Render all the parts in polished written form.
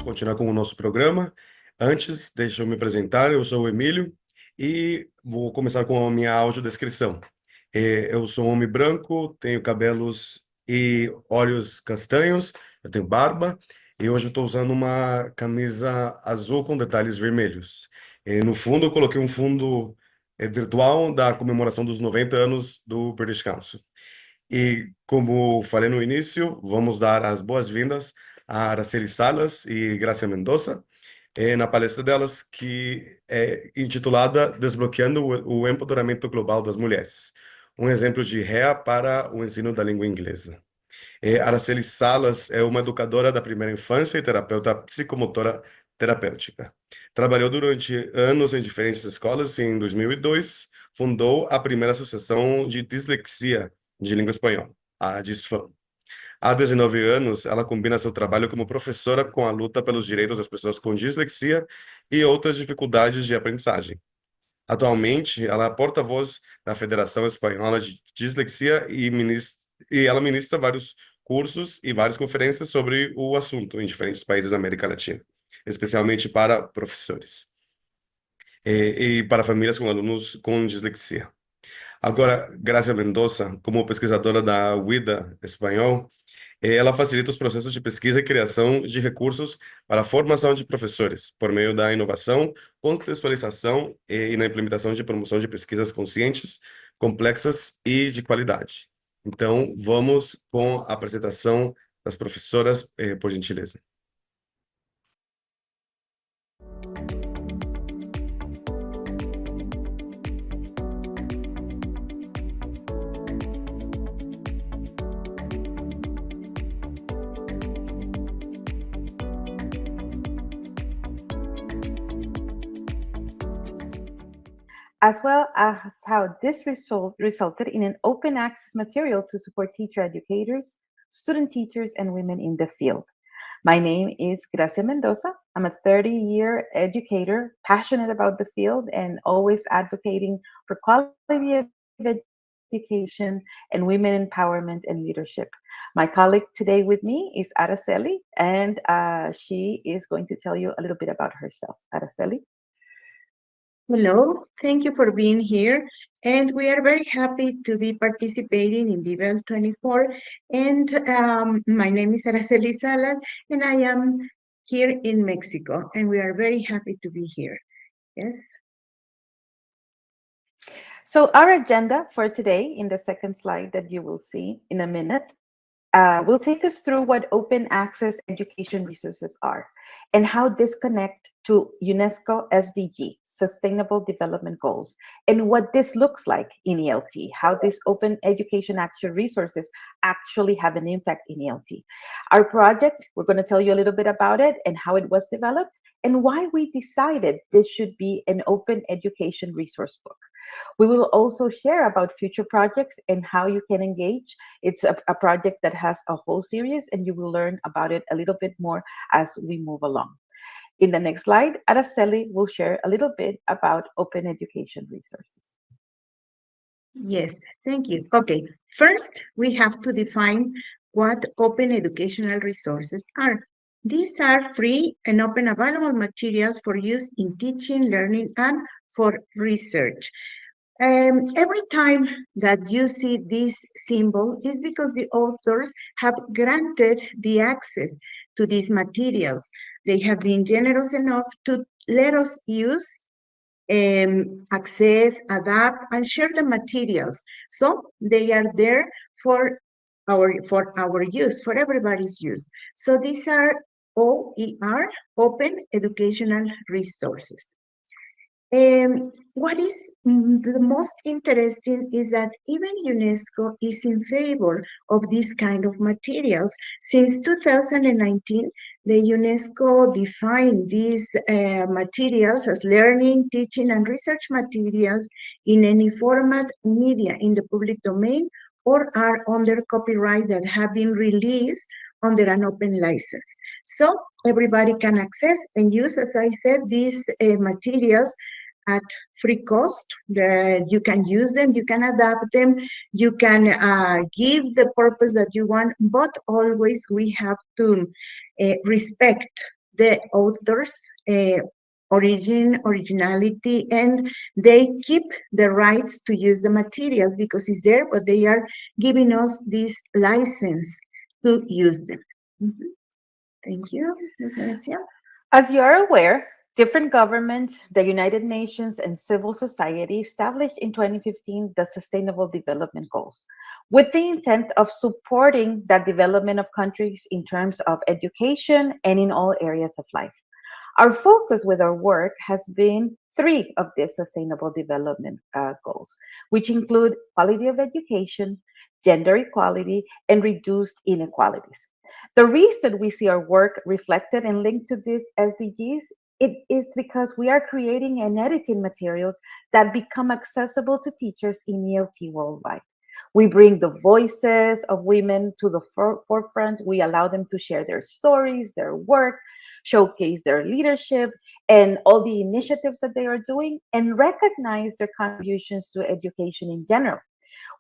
vamos continuar com o nosso programa. Antes, deixa eu me apresentar. Eu sou o Emílio e vou começar com a minha audiodescrição. Eu sou um homem branco, tenho cabelos e olhos castanhos, eu tenho barba e hoje eu estou usando uma camisa azul com detalhes vermelhos. No fundo, eu coloquei um fundo virtual da comemoração dos 90 anos do British Council. E como falei no início, vamos dar as boas-vindas a Araceli Salas e Grazzia Mendoza na palestra delas, que é intitulada Desbloqueando o empoderamento global das mulheres. Um exemplo de REA para o ensino da língua inglesa. Araceli Salas é uma educadora da primeira infância e terapeuta psicomotora terapêutica. Trabalhou durante anos em diferentes escolas e, em 2002, fundou a primeira associação de dislexia de língua espanhola, a DISFAM. Há 19 anos, ela combina seu trabalho como professora com a luta pelos direitos das pessoas com dislexia e outras dificuldades de aprendizagem. Atualmente, ela é porta-voz da Federação Espanhola de Dislexia e ela ministra vários cursos e várias conferências sobre o assunto em diferentes países da América Latina, especialmente para professores e para famílias com alunos com dislexia. Agora, Grazzia Mendoza, como pesquisadora da UIDA espanhol, ela facilita os processos de pesquisa e criação de recursos para a formação de professores, por meio da inovação, contextualização e na implementação de promoção de pesquisas conscientes, complexas e de qualidade. Então, vamos com a apresentação das professoras, por gentileza. As well as how this resulted in an open access material to support teacher educators, student teachers, and women in the field. My name is Grazzia Mendoza. I'm a 30-year educator, passionate about the field, and always advocating for quality of education and women empowerment and leadership. My colleague today with me is Araceli, and she is going to tell you a little bit about herself. Araceli? Hello, thank you for being here. And we are very happy to be participating in Vivel 24. And my name is Araceli Salas, and I am here in Mexico. And we are very happy to be here. Yes. So our agenda for today, in the second slide that you will see in a minute, will take us through what open access education resources are and how this connect to UNESCO SDG, Sustainable Development Goals, and what this looks like in ELT, how these open education action resources actually have an impact in ELT. Our project, we're going to tell you a little bit about it and how it was developed and why we decided this should be an open education resource book. We will also share about future projects and how you can engage. It's a project that has a whole series, and you will learn about it a little bit more as we move along. In the next slide, Araceli will share a little bit about open education resources. Yes, thank you. Okay, first we have to define what open educational resources are. These are free and open available materials for use in teaching, learning, and for research. Every time that you see this symbol is because the authors have granted the access to these materials. They have been generous enough to let us use, access, adapt, and share the materials. So they are there for our use, for everybody's use. So these are OER, Open Educational Resources. What is the most interesting is that even UNESCO is in favor of this kind of materials. Since 2019, the UNESCO defined these materials as learning, teaching, and research materials in any format, media in the public domain, or are under copyright that have been released under an open license. So everybody can access and use, as I said, these materials at free cost. You can use them, you can adapt them, you can give the purpose that you want, but always we have to respect the authors' originality, and they keep the rights to use the materials because it's there, but they are giving us this license to use them. Thank you, Grazzia. As you are aware, different governments, the United Nations, and civil society established in 2015 the Sustainable Development Goals with the intent of supporting the development of countries in terms of education and in all areas of life. Our focus with our work has been three of these Sustainable Development Goals, which include quality of education, gender equality, and reduced inequalities. The reason we see our work reflected and linked to these SDGs, it is because we are creating and editing materials that become accessible to teachers in ELT worldwide. We bring the voices of women to the forefront. We allow them to share their stories, their work, showcase their leadership, and all the initiatives that they are doing, and recognize their contributions to education in general.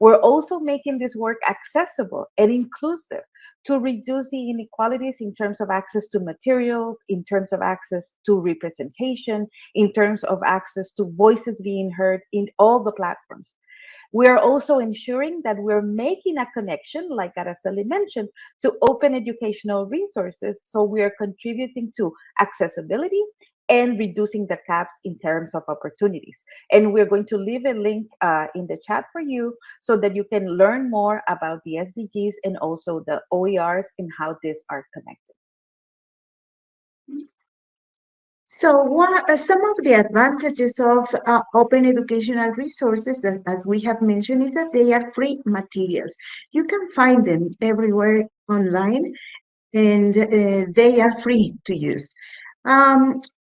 We're also making this work accessible and inclusive to reduce the inequalities in terms of access to materials, in terms of access to representation, in terms of access to voices being heard in all the platforms. We are also ensuring that we're making a connection, like Araceli mentioned, to open educational resources. So we are contributing to accessibility and reducing the gaps in terms of opportunities. And we're going to leave a link in the chat for you so that you can learn more about the SDGs and also the OERs and how these are connected. So some of the advantages of open educational resources, as we have mentioned, is that they are free materials. You can find them everywhere online, and they are free to use.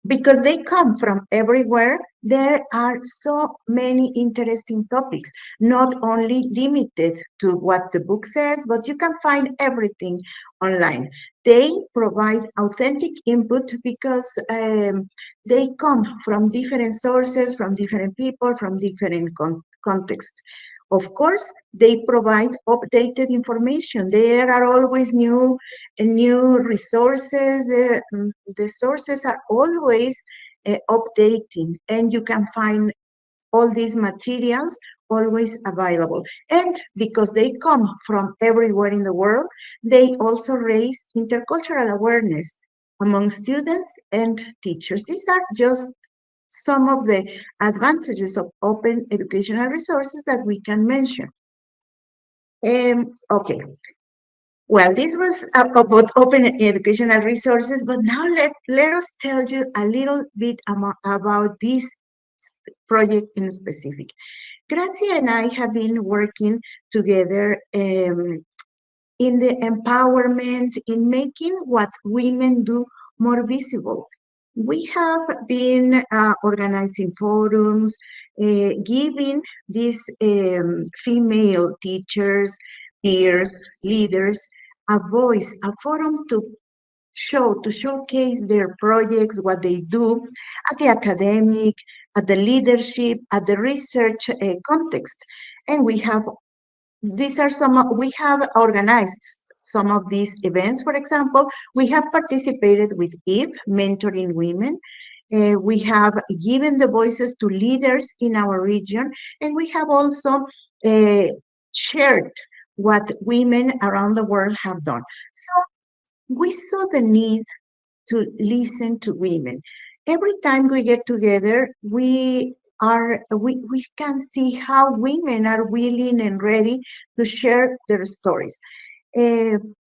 Because they come from everywhere, there are so many interesting topics, not only limited to what the book says, but you can find everything online. They provide authentic input because they come from different sources, from different people, from different contexts. Of course, they provide updated information. There are always new resources. The sources are always updating, and you can find all these materials always available. And because they come from everywhere in the world, they also raise intercultural awareness among students and teachers. These are just some of the advantages of open educational resources that we can mention. Okay. Well, this was about open educational resources, but now let us tell you a little bit about this project in specific. Grazzia and I have been working together in the empowerment, in making what women do more visible. We have been organizing forums, giving these female teachers, peers, leaders, a voice, a forum to showcase their projects, what they do at the academic, at the leadership, at the research context. And we have organized some of these events. For example, we have participated with Eve, mentoring women. We have given the voices to leaders in our region, and we have also shared what women around the world have done. So we saw the need to listen to women. Every time we get together, we can see how women are willing and ready to share their stories.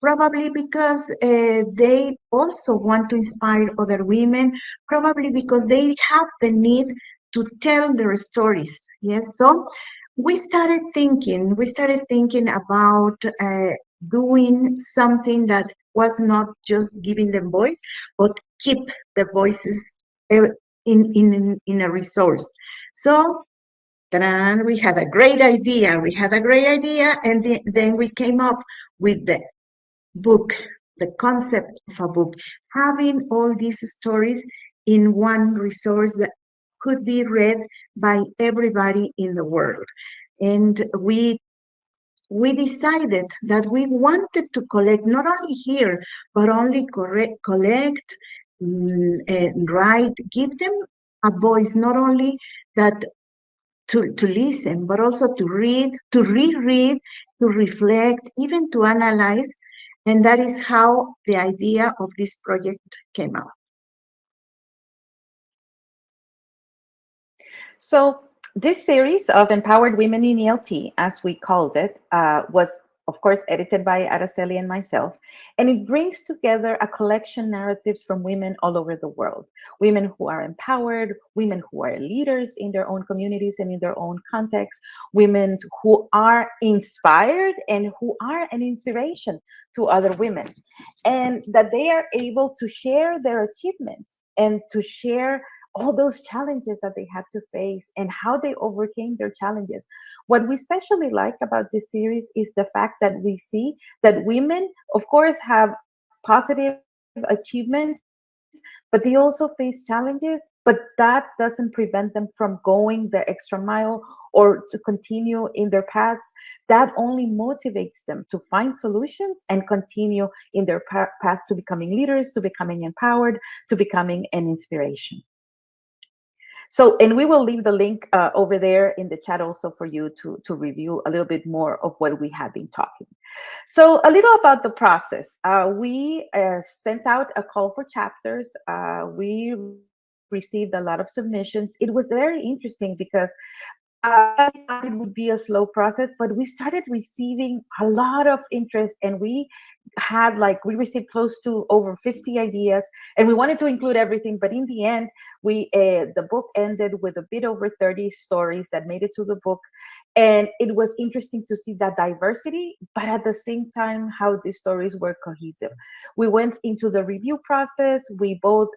Probably because they also want to inspire other women, probably because they have the need to tell their stories. Yes, so we started thinking about doing something that was not just giving them voice, but keep the voices in a resource. So we had a great idea. And then we came up with the book, the concept of a book, having all these stories in one resource that could be read by everybody in the world. And we decided that we wanted to collect, not only here, but only collect write, give them a voice, not only that to listen, but also to read, to reread, to reflect, even to analyze. And that is how the idea of this project came out. So this series of Empowered Women in ELT, as we called it, was, of course, edited by Araceli and myself, and it brings together a collection narratives from women all over the world. Women who are empowered, women who are leaders in their own communities and in their own context, women who are inspired and who are an inspiration to other women, and that they are able to share their achievements and to share all those challenges that they had to face and how they overcame their challenges. What we especially like about this series is the fact that we see that women, of course, have positive achievements, but they also face challenges, but that doesn't prevent them from going the extra mile or to continue in their paths. That only motivates them to find solutions and continue in their path to becoming leaders, to becoming empowered, to becoming an inspiration. So, and we will leave the link over there in the chat also for you to review a little bit more of what we have been talking. So a little about the process. We sent out a call for chapters. We received a lot of submissions. It was very interesting because I thought it would be a slow process, but we started receiving a lot of interest, and we received close to over 50 ideas, and we wanted to include everything, but in the end, the book ended with a bit over 30 stories that made it to the book. And it was interesting to see that diversity, but at the same time, how these stories were cohesive. We went into the review process. We both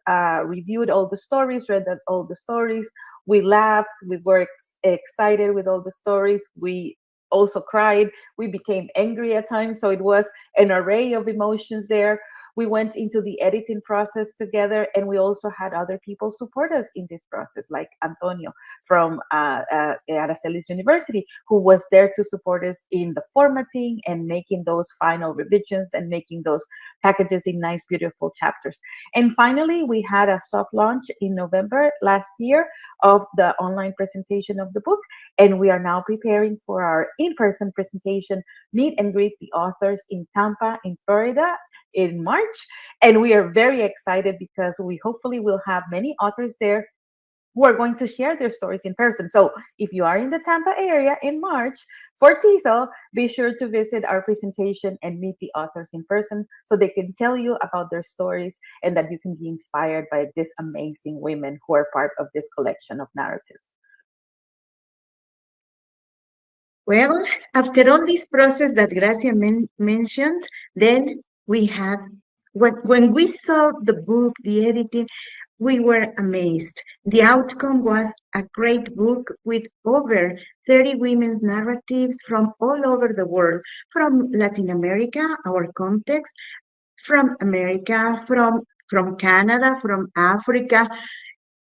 reviewed all the stories, read all the stories. We laughed. We were excited with all the stories. We also cried. We became angry at times. So it was an array of emotions there. We went into the editing process together, and we also had other people support us in this process, like Antonio from Araceli's University, who was there to support us in the formatting and making those final revisions and making those packages in nice, beautiful chapters. And finally, we had a soft launch in November last year of the online presentation of the book, and we are now preparing for our in-person presentation, meet and greet the authors in Tampa, in Florida, in March. And we are very excited because we hopefully will have many authors there who are going to share their stories in person. So if you are in the Tampa area in March for TESOL, be sure to visit our presentation and meet the authors in person so they can tell you about their stories and that you can be inspired by these amazing women who are part of this collection of narratives. Well, after all this process that Grazzia mentioned, then we had, when we saw the book, the editing, we were amazed. The outcome was a great book with over 30 women's narratives from all over the world, from Latin America, our context, from America, from Canada, from Africa,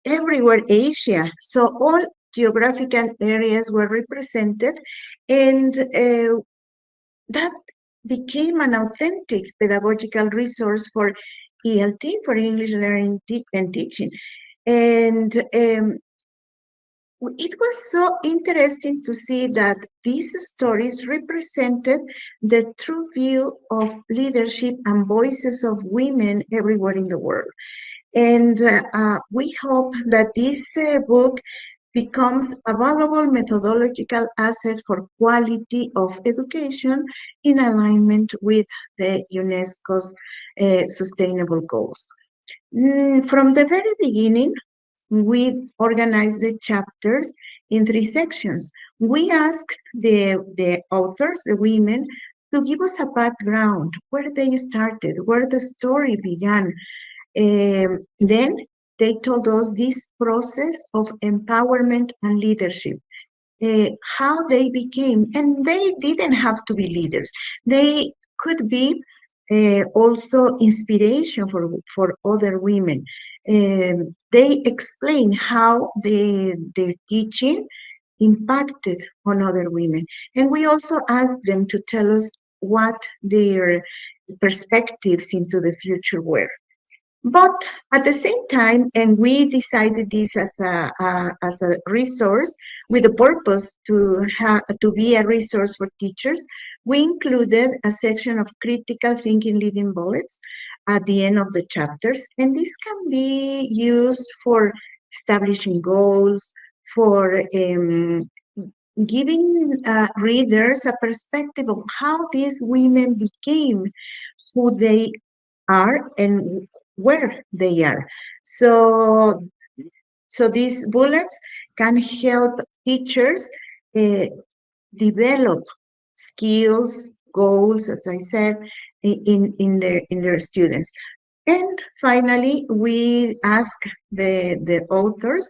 everywhere, Asia. So all geographical areas were represented, and that became an authentic pedagogical resource for ELT, for English learning and teaching. And it was so interesting to see that these stories represented the true view of leadership and voices of women everywhere in the world. And we hope that this book becomes a valuable methodological asset for quality of education in alignment with the UNESCO's sustainable goals. From the very beginning, we organized the chapters in 3 sections. We asked the authors, the women, to give us a background, where they started, where the story began. Then they told us this process of empowerment and leadership, how they became, and they didn't have to be leaders. They could be also inspiration for other women. They explain how their teaching impacted on other women. And we also asked them to tell us what their perspectives into the future were. But at the same time, and we decided this as a resource with the purpose to be a resource for teachers, we included a section of critical thinking leading bullets at the end of the chapters. And this can be used for establishing goals, for giving readers a perspective of how these women became who they are and where they are. So, so these bullets can help teachers uh, develop skills, goals, as I said, in their students. And finally, we ask the authors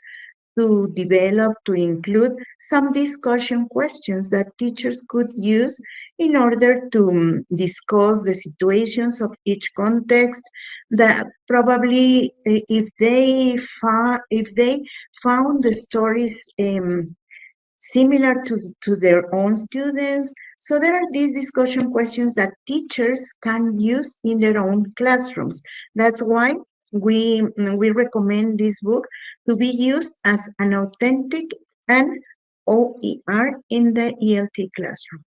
to develop, to include some discussion questions that teachers could use in order to discuss the situations of each context. That probably if they found the stories similar to their own students. So there are these discussion questions that teachers can use in their own classrooms. That's why we recommend this book to be used as an authentic and OER in the ELT classroom.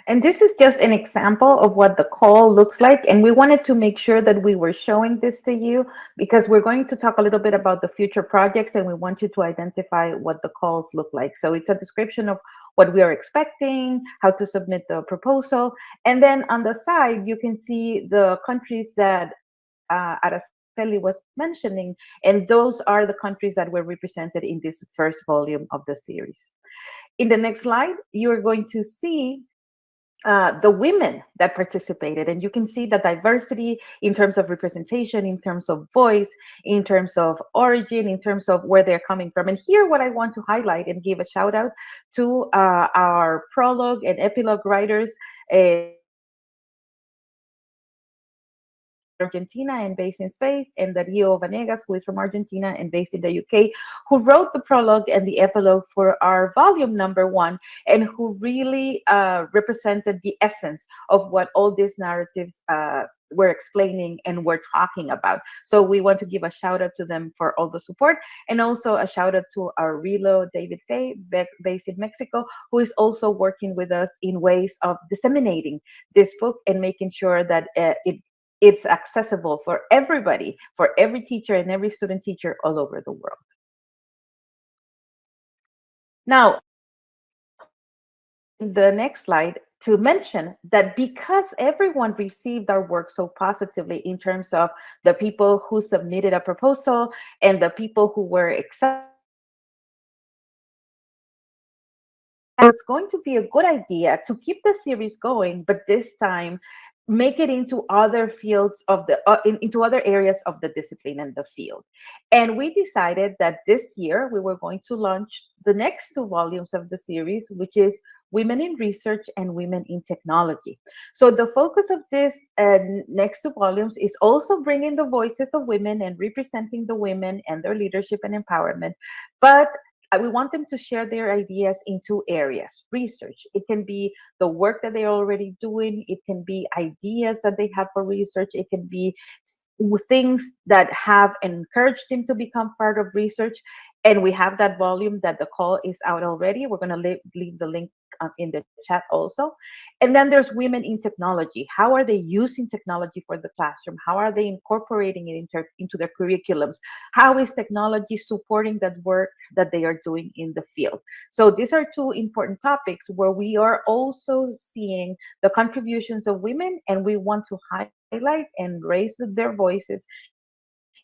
And this is just an example of what the call looks like. And we wanted to make sure that we were showing this to you because we're going to talk a little bit about the future projects and we want you to identify what the calls look like. So it's a description of what we are expecting, how to submit the proposal. And then on the side, you can see the countries that Araceli was mentioning. And those are the countries that were represented in this first volume of the series. In the next slide, you're going to see the women that participated, and you can see the diversity in terms of representation, in terms of voice, in terms of origin, in terms of where they're coming from. And here what I want to highlight and give a shout out to our prologue and epilogue writers, Argentina and based in Spain, and Dario Vanegas, who is from Argentina and based in the UK, who wrote the prologue and the epilogue for our volume #1, and who really represented the essence of what all these narratives were explaining and were talking about. So we want to give a shout out to them for all the support, and also a shout out to our Relo, David Fay, based in Mexico, who is also working with us in ways of disseminating this book and making sure that it's accessible for everybody, for every teacher and every student teacher all over the world. Now, the next slide, to mention that because everyone received our work so positively in terms of the people who submitted a proposal and the people who were excited, it's going to be a good idea to keep the series going, but this time make it into other fields of the into other areas of the discipline and the field. And we decided that this year we were going to launch the next 2 volumes of the series, which is Women in Research and Women in Technology. So the focus of this next 2 volumes is also bringing the voices of women and representing the women and their leadership and empowerment, but we want them to share their ideas in 2 areas. Research, it can be the work that they're already doing, it can be ideas that they have for research, it can be things that have encouraged them to become part of research. And we have that volume that the call is out already. We're going to leave the link in the chat also. And then there's women in technology. How are they using technology for the classroom? How are they incorporating it into their curriculums? How is technology supporting that work that they are doing in the field? So these are 2 important topics where we are also seeing the contributions of women, and we want to highlight and raise their voices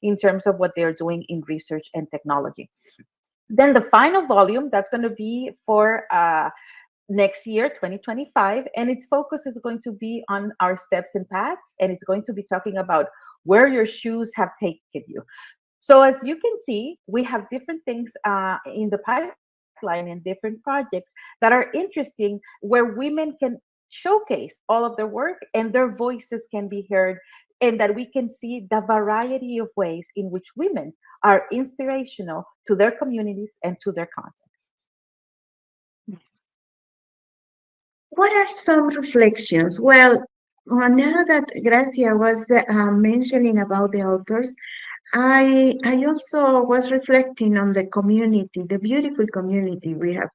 in terms of what they're doing in research and technology. Then the final volume, that's going to be for next year, 2025, and its focus is going to be on our steps and paths, and it's going to be talking about where your shoes have taken you. So as you can see, we have different things in the pipeline and different projects that are interesting, where women can showcase all of their work and their voices can be heard, and that we can see the variety of ways in which women are inspirational to their communities and to their contexts. What are some reflections? Well, Well, now that Gracia was mentioning about the authors, I also was reflecting on the community, the beautiful community we have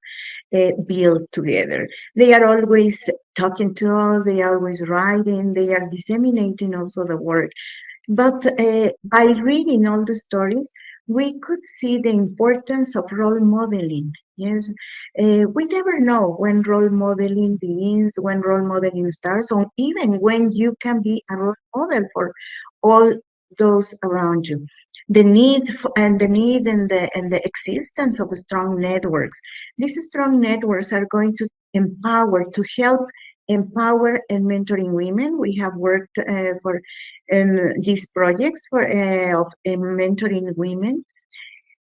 built together. They are always talking to us, they are always writing, they are disseminating also the work. But by reading all the stories, we could see the importance of role modeling. Yes, we never know when role modeling begins, when role modeling starts, or even when you can be a role model for all those around you. The need and the existence of strong networks. These strong networks are going to empower, to help empower and mentoring women. We have worked for these projects for of mentoring women.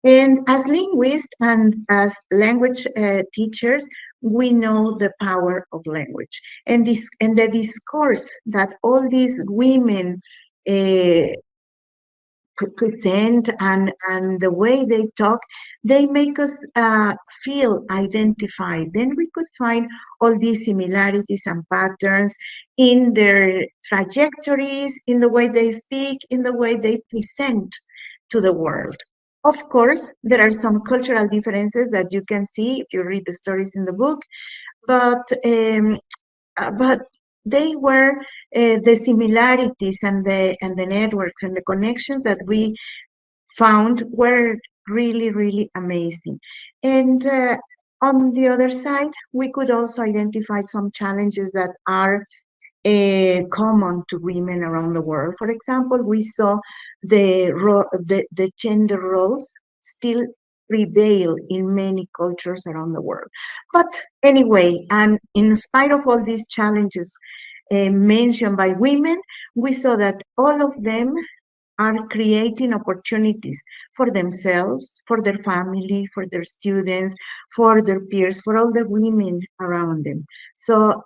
And as linguists and as language teachers, we know the power of language and the discourse that all these women uh, present and the way they talk, they make us feel identified. Then we could find all these similarities and patterns in their trajectories, in the way they speak, in the way they present to the world. Of course, there are some cultural differences that you can see if you read the stories in the book, but they were the similarities and the networks and the connections that we found were really, really amazing. And on the other side, we could also identify some challenges that are common to women around the world. For example, we saw the gender roles still prevail in many cultures around the world. But anyway, and in spite of all these challenges mentioned by women, we saw that all of them are creating opportunities for themselves, for their family, for their students, for their peers, for all the women around them. So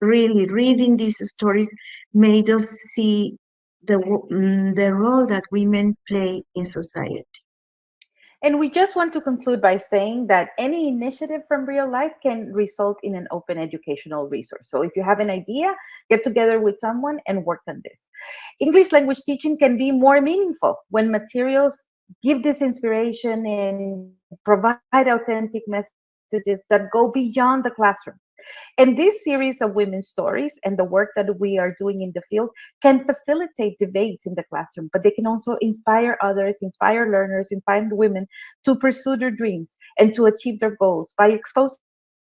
really reading these stories made us see the role that women play in society. And we just want to conclude by saying that any initiative from real life can result in an open educational resource. So if you have an idea, get together with someone and work on this. English language teaching can be more meaningful when materials give this inspiration and provide authentic messages that go beyond the classroom. And this series of women's stories and the work that we are doing in the field can facilitate debates in the classroom, but they can also inspire others, inspire learners, inspire women to pursue their dreams and to achieve their goals by exposing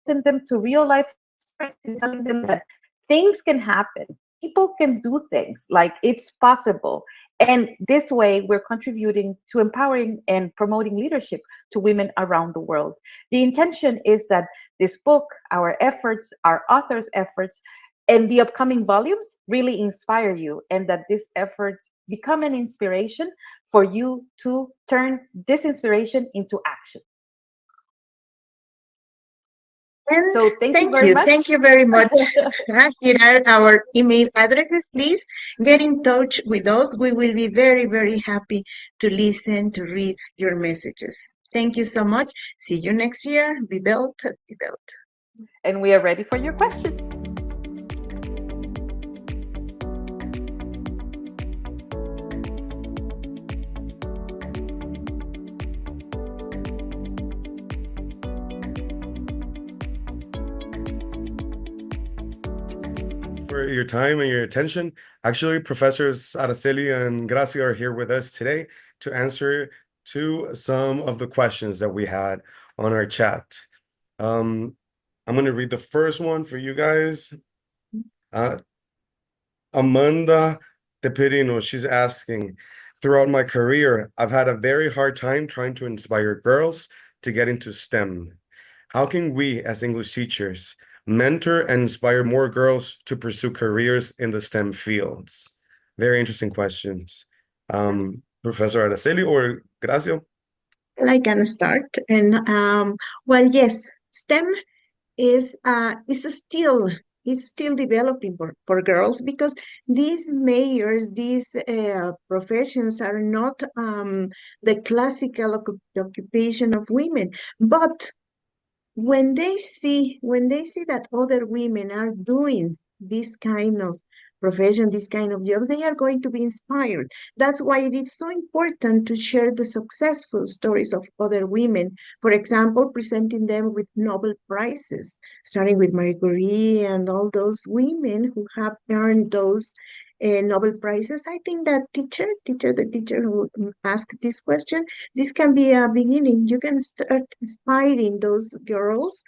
them to real life stories and telling them that things can happen. People can do things, like it's possible. And this way, we're contributing to empowering and promoting leadership to women around the world. The intention is that this book, our efforts, our authors' efforts, and the upcoming volumes really inspire you, and that these efforts become an inspiration for you to turn this inspiration into action. And So thank you very much. thank you very much. Here are our email addresses. Please get in touch with us. We will be very, very happy to listen, to read your messages. Thank you so much. See you next year. Be built, be built. And we are ready for your questions. For your time and your attention. Actually, Professors Araceli and Gracia are here with us today to answer to some of the questions that we had on our chat. I'm going to read the first one for you guys. Amanda Tepirino, she's asking, throughout my career, I've had a very hard time trying to inspire girls to get into STEM. How can we, as English teachers, mentor and inspire more girls to pursue careers in the STEM fields? Very interesting questions. Professor Araceli or Gracio? I can start. And well, yes, STEM is still developing for girls because these majors, these professions are not the classical occupation of women. But when they see that other women are doing this kind profession, these kind of jobs, they are going to be inspired. That's why it is so important to share the successful stories of other women. For example, presenting them with Nobel Prizes, starting with Marie Curie and all those women who have earned those Nobel Prizes. I think that the teacher who asked this question, this can be a beginning. You can start inspiring those girls,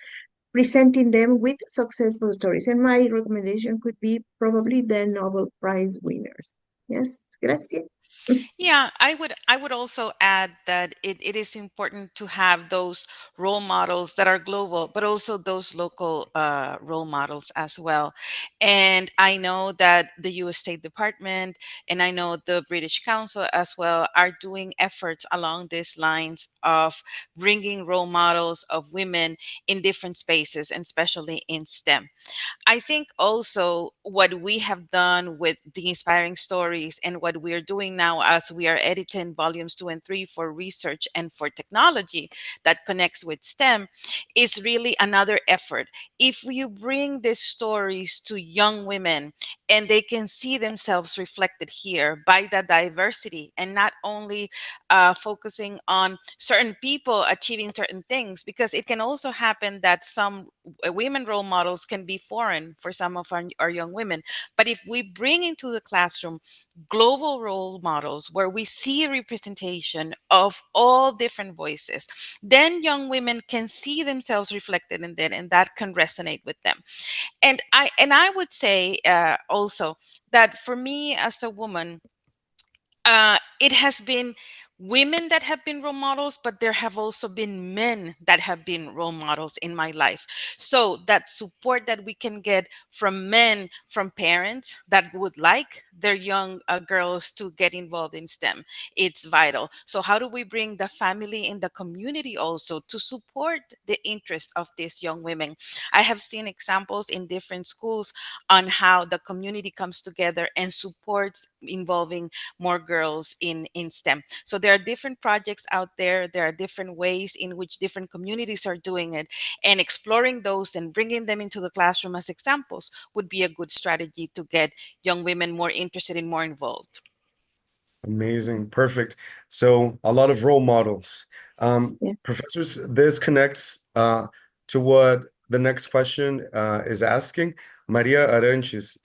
presenting them with successful stories. And my recommendation could be probably the Nobel Prize winners. Yes, gracias. Yeah, I would also add that it is important to have those role models that are global, but also those local role models as well. And I know that the U.S. State Department and I know the British Council as well are doing efforts along these lines of bringing role models of women in different spaces, and especially in STEM. I think also what we have done with the inspiring stories and what we're doing now as we are editing volumes 2 and 3 for research and for technology that connects with STEM is really another effort. If you bring these stories to young women and they can see themselves reflected here by the diversity and not only focusing on certain people achieving certain things, because it can also happen that some women role models can be foreign for some of our young women. But if we bring into the classroom global role models where we see a representation of all different voices, then young women can see themselves reflected in that, and that can resonate with them. And I would say also that for me as a woman, it has been women that have been role models, but there have also been men that have been role models in my life. So that support that we can get from men, from parents that would like their young girls to get involved in STEM, it's vital. So how do we bring the family and the community also to support the interest of these young women? I have seen examples in different schools on how the community comes together and supports involving more girls in STEM. So there are different projects out there. There are different ways in which different communities are doing it, and exploring those and bringing them into the classroom as examples would be a good strategy to get young women more interested and more involved. Amazing. Perfect. So a lot of role models. Yeah. Professors, this connects to what the next question is asking. Maria Aranches,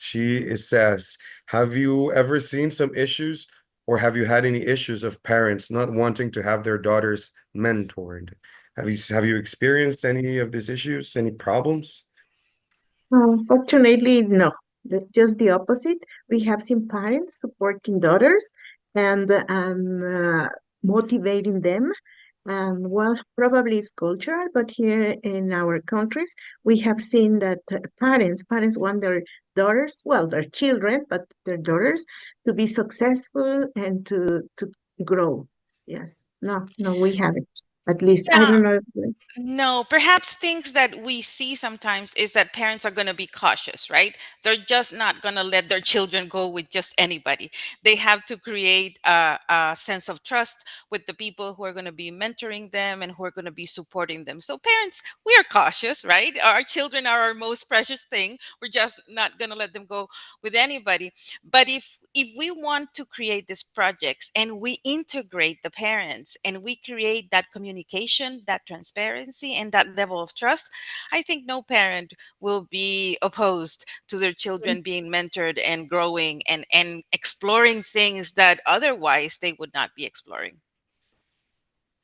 says, have you ever seen some issues or have you had any issues of parents not wanting to have their daughters mentored? Have you experienced any of these issues, any problems? Fortunately, no. Just the opposite. We have seen parents supporting daughters and motivating them. And well, probably it's cultural, but here in our countries, we have seen that parents want their daughters, well, their children, but their daughters to be successful and to grow. Yes, no, we haven't. At least I Yeah, don't know. no, perhaps things that we see sometimes is that parents are going to be cautious, right? They're just not going to let their children go with just anybody. They have to create a sense of trust with the people who are going to be mentoring them and who are going to be supporting them. So, parents, we are cautious, right? Our children are our most precious thing. We're just not going to let them go with anybody. But if we want to create these projects and we integrate the parents and we create that communication, that transparency, and that level of trust, I think no parent will be opposed to their children being mentored and growing and exploring things that otherwise they would not be exploring.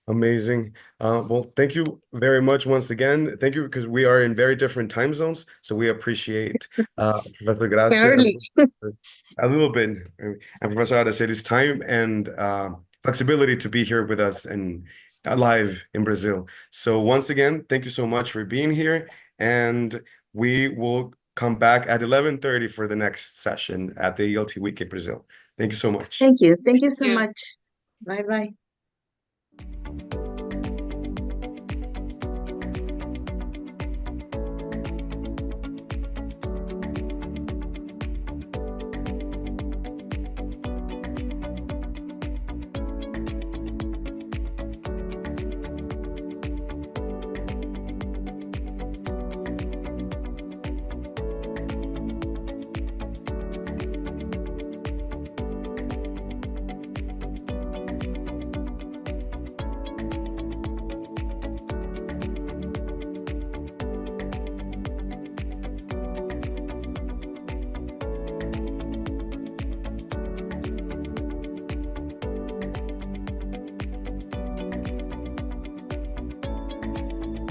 Amazing. Well, thank you very much once again. Thank you because we are in very different time zones, so we appreciate Professor Gracia Early. a little bit, and Professor Araceli's time and flexibility to be here with us and live in Brazil. So once again, thank you so much for being here, and we will come back at 11:30 for the next session at the ELT Week in Brazil. Thank you so much. Thank you. Thank you Thank so you. much. Bye bye.